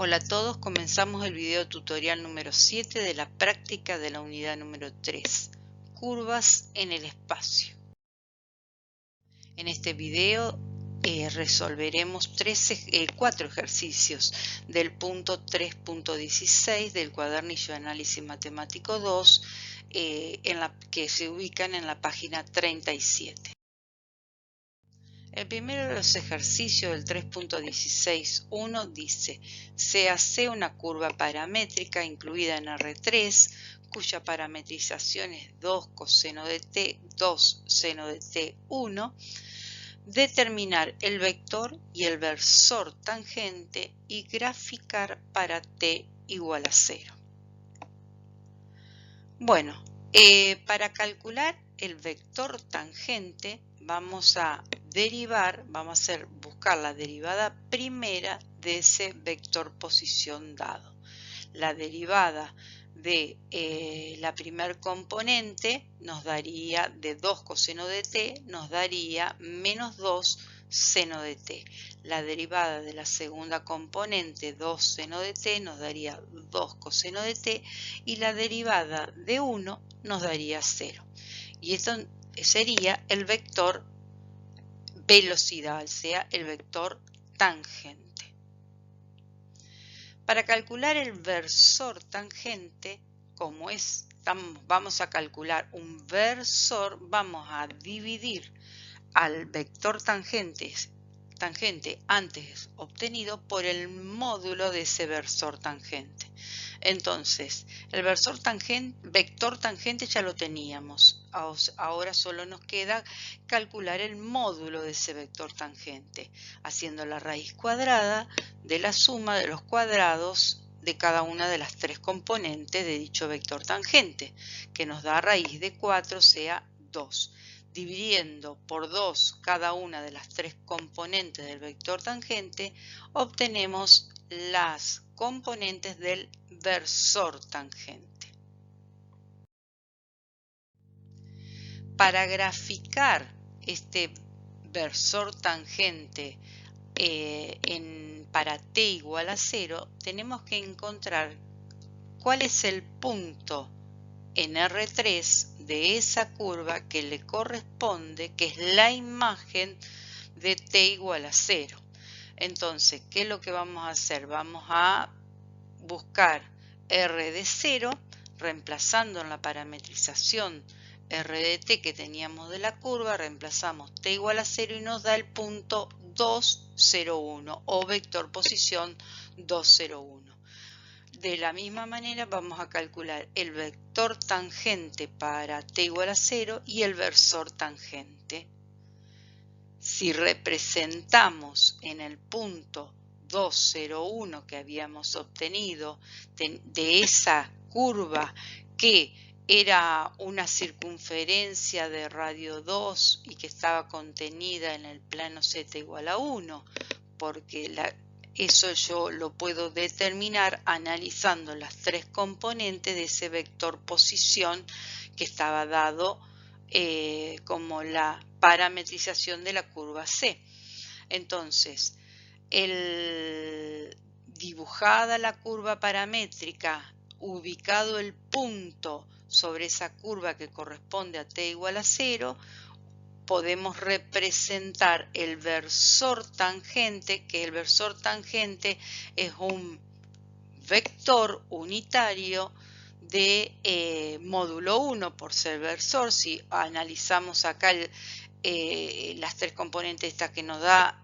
Hola a todos, comenzamos el video tutorial número 7 de la práctica de la unidad número 3, curvas en el espacio. En este video resolveremos 4 ejercicios del punto 3.16 del cuadernillo de análisis matemático 2 que se ubican en la página 37. El primero de los ejercicios del 3.16.1 dice: se hace una curva paramétrica incluida en R3, cuya parametrización es 2 coseno de t, 2 seno de t, 1. Determinar el vector y el versor tangente y graficar para t igual a 0. Bueno, para calcular el vector tangente vamos a buscar la derivada primera de ese vector posición dado. La derivada de la primer componente nos daría de 2 coseno de t, nos daría menos 2 seno de t. La derivada de la segunda componente, 2 seno de t, nos daría 2 coseno de t, y la derivada de 1 nos daría 0. Y esto sería el vector velocidad, o sea, el vector tangente. Para calcular el versor tangente, vamos a calcular un versor, vamos a dividir al vector tangente antes obtenido por el módulo de ese versor tangente. Entonces, el vector tangente ya lo teníamos. Ahora solo nos queda calcular el módulo de ese vector tangente, haciendo la raíz cuadrada de la suma de los cuadrados de cada una de las 3 componentes de dicho vector tangente, que nos da raíz de 4, o sea, 2. Dividiendo por 2 cada una de las 3 componentes del vector tangente, obtenemos las componentes del versor tangente. Para graficar este versor tangente para t igual a 0, tenemos que encontrar cuál es el punto en R3 de esa curva que le corresponde, que es la imagen de t igual a 0. Entonces, ¿qué es lo que vamos a hacer? Vamos a buscar R de 0, reemplazando en la parametrización R de t que teníamos de la curva, reemplazamos t igual a 0 y nos da el punto 2, 0, 1 o vector posición 2, 0, 1. De la misma manera vamos a calcular el vector tangente para t igual a 0 y el versor tangente. Si representamos en el punto 2, 0, 1 que habíamos obtenido de esa curva, que era una circunferencia de radio 2 y que estaba contenida en el plano z igual a 1, porque eso yo lo puedo determinar analizando las 3 componentes de ese vector posición que estaba dado como la parametrización de la curva C. Entonces, dibujada la curva paramétrica, ubicado el punto sobre esa curva que corresponde a t igual a 0, podemos representar el versor tangente, que el versor tangente es un vector unitario de módulo 1 por ser versor. Si analizamos acá las 3 componentes estas que nos da,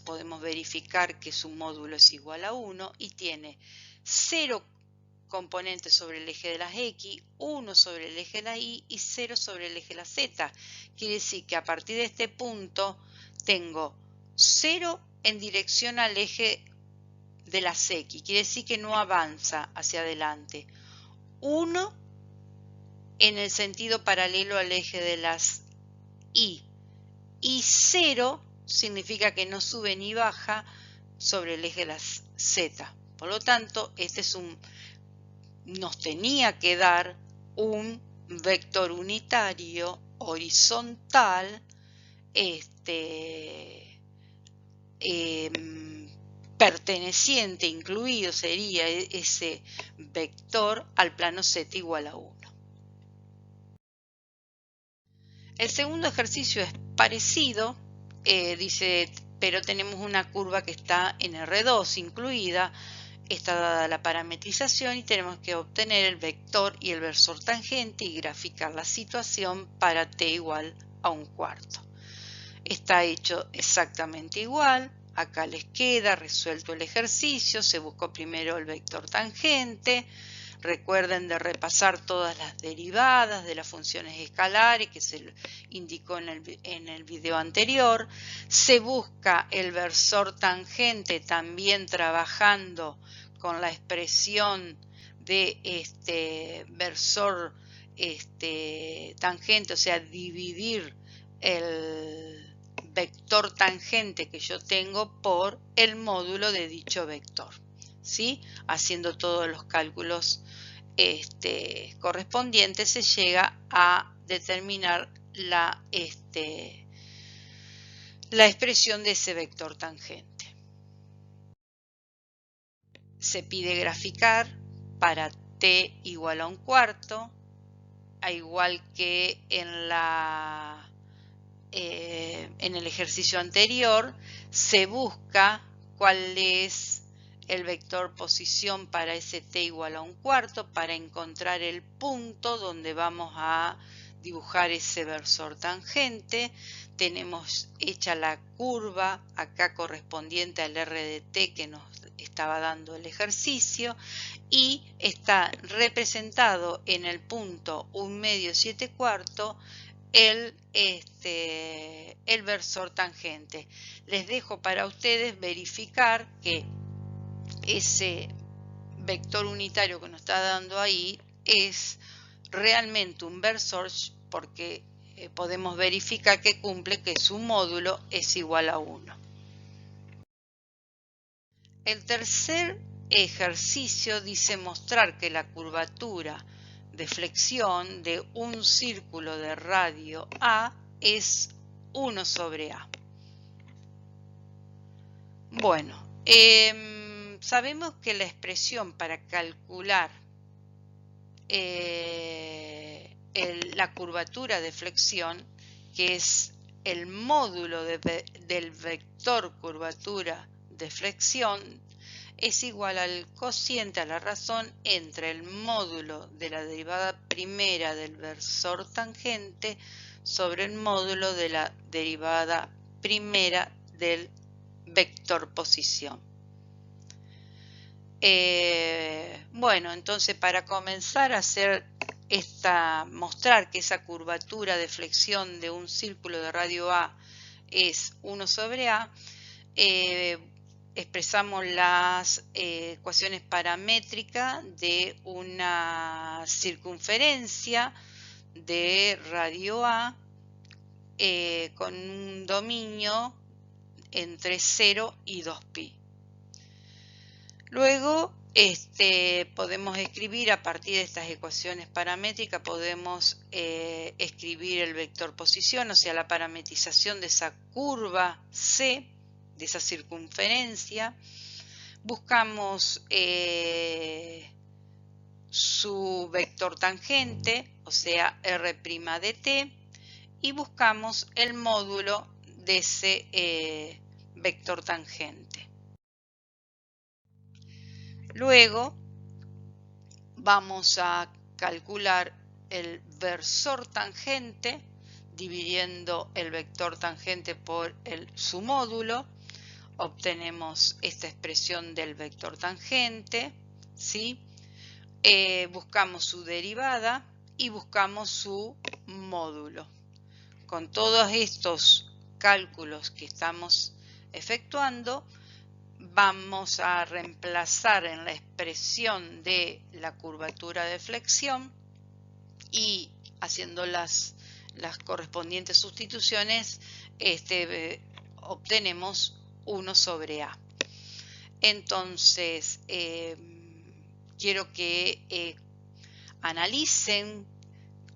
podemos verificar que su módulo es igual a 1 y tiene 0 componentes sobre el eje de las X, 1 sobre el eje de la Y y 0 sobre el eje de la Z. Quiere decir que a partir de este punto tengo 0 en dirección al eje de las X, quiere decir que no avanza hacia adelante. 1 en el sentido paralelo al eje de las Y. Y 0 significa que no sube ni baja sobre el eje de las Z. Por lo tanto, nos tenía que dar un vector unitario horizontal perteneciente, incluido sería ese vector al plano z igual a 1. El segundo ejercicio es parecido, dice, pero tenemos una curva que está en R2 incluida, está dada la parametrización y tenemos que obtener el vector y el versor tangente y graficar la situación para t igual a 1/4. Está hecho exactamente igual. Acá les queda resuelto el ejercicio. Se buscó primero el vector tangente. Recuerden de repasar todas las derivadas de las funciones escalares que se indicó en el video anterior. Se busca el versor tangente también trabajando con la expresión de versor tangente, o sea, dividir el vector tangente que yo tengo por el módulo de dicho vector, ¿sí? Haciendo todos los cálculos correspondientes se llega a determinar la expresión de ese vector tangente. Se pide graficar para t igual a 1/4, a igual que en el ejercicio anterior. Se busca cuál es el vector posición para ese t igual a 1/4 para encontrar el punto donde vamos a dibujar ese versor tangente. Tenemos hecha la curva acá correspondiente al r de t que nos estaba dando el ejercicio y está representado en el punto 1/2, 7/4 el versor tangente. Les dejo para ustedes verificar que ese vector unitario que nos está dando ahí es realmente un versor, porque podemos verificar que cumple, que su módulo es igual a 1. El tercer ejercicio dice mostrar que la curvatura de flexión de un círculo de radio A es 1/A. Bueno, sabemos que la expresión para calcular la curvatura de flexión, que es el módulo del vector curvatura de flexión, es igual al cociente a la razón entre el módulo de la derivada primera del versor tangente sobre el módulo de la derivada primera del vector posición. Bueno, entonces para comenzar a hacer mostrar que esa curvatura de flexión de un círculo de radio A es 1/A, expresamos las ecuaciones paramétricas de una circunferencia de radio A con un dominio entre 0 y 2pi. Luego podemos escribir a partir de estas ecuaciones paramétricas, podemos escribir el vector posición, o sea, la parametrización de esa curva C, de esa circunferencia. Buscamos su vector tangente, o sea, r' de t, y buscamos el módulo de ese vector tangente. Luego vamos a calcular el versor tangente dividiendo el vector tangente por su módulo. Obtenemos esta expresión del vector tangente, ¿sí? Buscamos su derivada y buscamos su módulo. Con todos estos cálculos que estamos efectuando, vamos a reemplazar en la expresión de la curvatura de flexión y haciendo las correspondientes sustituciones obtenemos 1/A. Entonces, quiero que analicen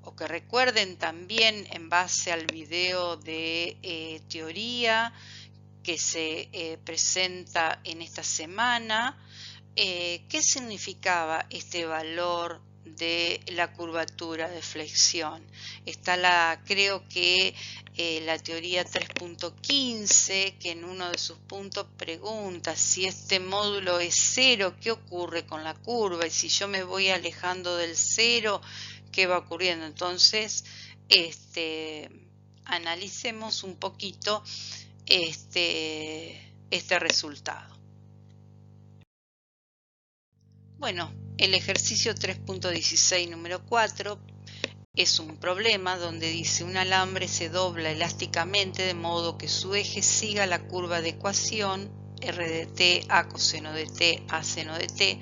o que recuerden también en base al video de teoría que se presenta en esta semana. ¿Qué significaba este valor de la curvatura de flexión? Está creo que la teoría 3.15, que en uno de sus puntos pregunta si este módulo es cero, ¿qué ocurre con la curva? Y si yo me voy alejando del cero, ¿qué va ocurriendo? Entonces, analicemos un poquito este resultado. Bueno, el ejercicio 3.16 número 4 es un problema donde dice un alambre se dobla elásticamente de modo que su eje siga la curva de ecuación r de t a coseno de t a seno de t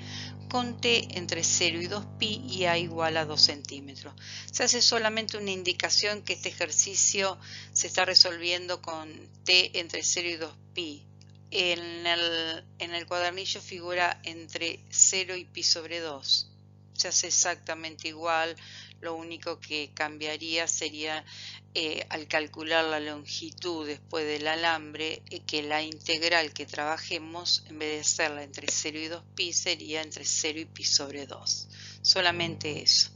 con t entre 0 y 2pi y a igual a 2 centímetros. Se hace solamente una indicación que este ejercicio se está resolviendo con t entre 0 y 2pi. En el cuadernillo figura entre 0 y pi sobre 2. Se hace exactamente igual, lo único que cambiaría sería al calcular la longitud después del alambre, que la integral que trabajemos, en vez de serla entre 0 y 2pi, sería entre 0 y pi sobre 2. Solamente eso.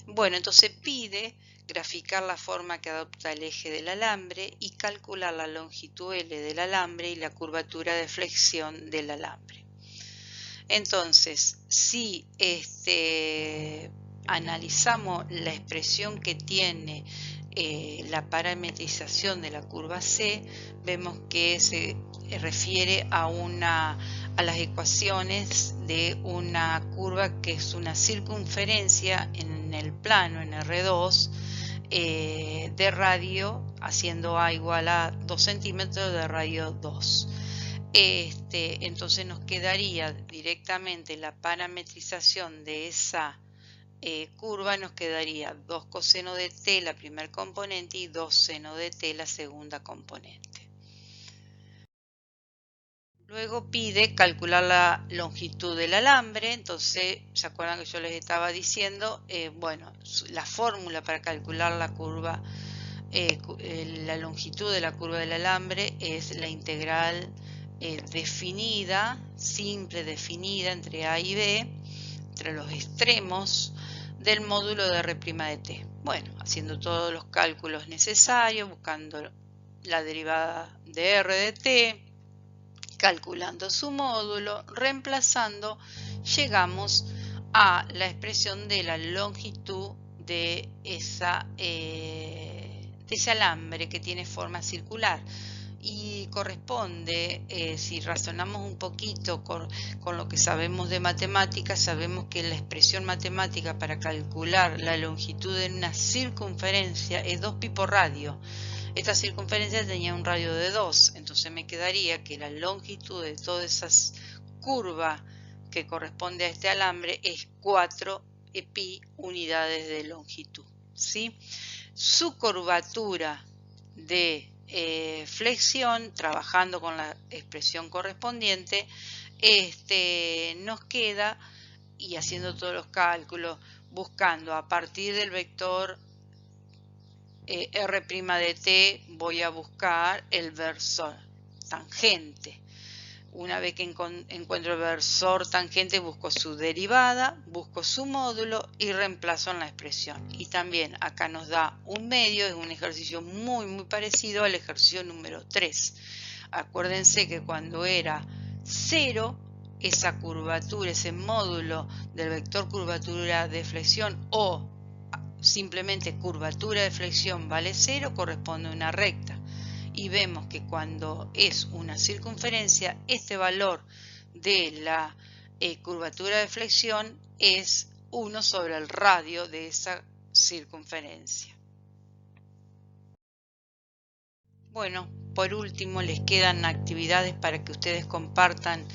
Bueno, entonces pide graficar la forma que adopta el eje del alambre y calcular la longitud L del alambre y la curvatura de flexión del alambre. Entonces, si analizamos la expresión que tiene la parametrización de la curva C, vemos que se refiere a las ecuaciones de una curva que es una circunferencia en el plano, en R2, de radio, haciendo A igual a 2 centímetros de radio 2. Entonces nos quedaría directamente la parametrización de esa curva, nos quedaría 2 coseno de t la primer componente y 2 seno de t la segunda componente. Luego pide calcular la longitud del alambre. Entonces, ¿se acuerdan que yo les estaba diciendo? Bueno, la fórmula para calcular la curva, la longitud de la curva del alambre es la integral definida, simple definida entre A y B, entre los extremos del módulo de R' de t. Bueno, haciendo todos los cálculos necesarios, buscando la derivada de R de t, calculando su módulo, reemplazando, llegamos a la expresión de la longitud de ese alambre que tiene forma circular. Y corresponde, si razonamos un poquito con lo que sabemos de matemáticas, sabemos que la expresión matemática para calcular la longitud de una circunferencia es 2pi por radio. Esta circunferencia tenía un radio de 2, entonces me quedaría que la longitud de todas esas curvas que corresponde a este alambre es 4pi unidades de longitud, ¿sí? Su curvatura de flexión, trabajando con la expresión correspondiente, nos queda, y haciendo todos los cálculos, buscando a partir del vector R' de t, voy a buscar el versor tangente. Una vez que encuentro el versor tangente, busco su derivada, busco su módulo y reemplazo en la expresión. Y también acá nos da un medio, es un ejercicio muy parecido al ejercicio número 3. Acuérdense que cuando era 0, esa curvatura, ese módulo del vector curvatura de flexión o simplemente curvatura de flexión vale 0, corresponde a una recta. Y vemos que cuando es una circunferencia, este valor de la curvatura de flexión es 1 sobre el radio de esa circunferencia. Bueno, por último les quedan actividades para que ustedes compartan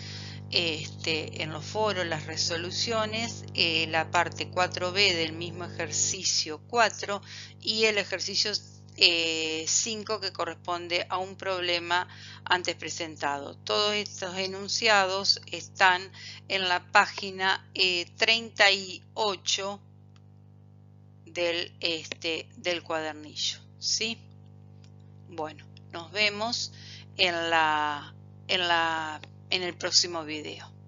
en los foros las resoluciones, la parte 4b del mismo ejercicio 4 y el ejercicio 5 que corresponde a un problema antes presentado. Todos estos enunciados están en la página 38 del cuadernillo, ¿sí? Bueno, nos vemos en el próximo video.